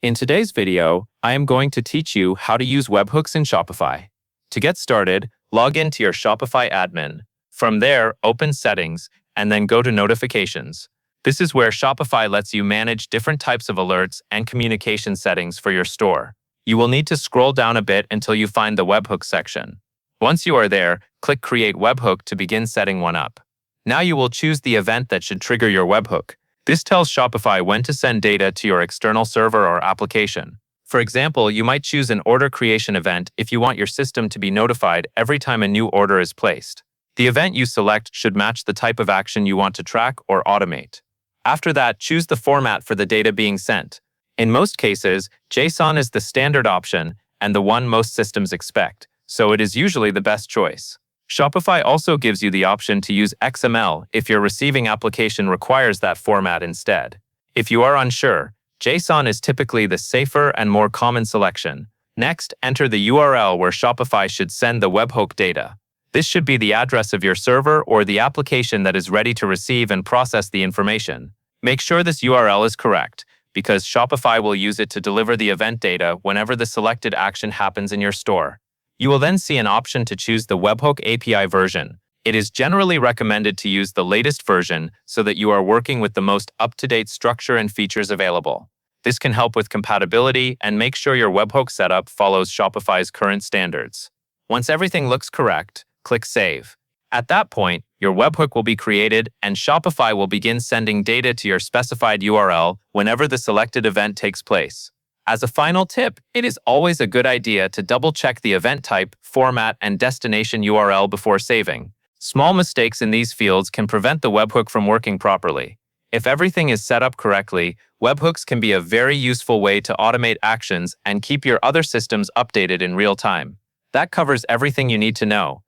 In today's video, I am going to teach you how to use webhooks in Shopify. To get started, log into your Shopify admin. From there, open Settings, and then go to Notifications. This is where Shopify lets you manage different types of alerts and communication settings for your store. You will need to scroll down a bit until you find the webhook section. Once you are there, click Create Webhook to begin setting one up. Now you will choose the event that should trigger your webhook. This tells Shopify when to send data to your external server or application. For example, you might choose an order creation event if you want your system to be notified every time a new order is placed. The event you select should match the type of action you want to track or automate. After that, choose the format for the data being sent. In most cases, JSON is the standard option and the one most systems expect, so it is usually the best choice. Shopify also gives you the option to use XML if your receiving application requires that format instead. If you are unsure, JSON is typically the safer and more common selection. Next, enter the URL where Shopify should send the webhook data. This should be the address of your server or the application that is ready to receive and process the information. Make sure this URL is correct, because Shopify will use it to deliver the event data whenever the selected action happens in your store. You will then see an option to choose the Webhook API version. It is generally recommended to use the latest version so that you are working with the most up-to-date structure and features available. This can help with compatibility and make sure your webhook setup follows Shopify's current standards. Once everything looks correct, click Save. At that point, your webhook will be created and Shopify will begin sending data to your specified URL whenever the selected event takes place. As a final tip, it is always a good idea to double-check the event type, format, and destination URL before saving. Small mistakes in these fields can prevent the webhook from working properly. If everything is set up correctly, webhooks can be a very useful way to automate actions and keep your other systems updated in real time. That covers everything you need to know.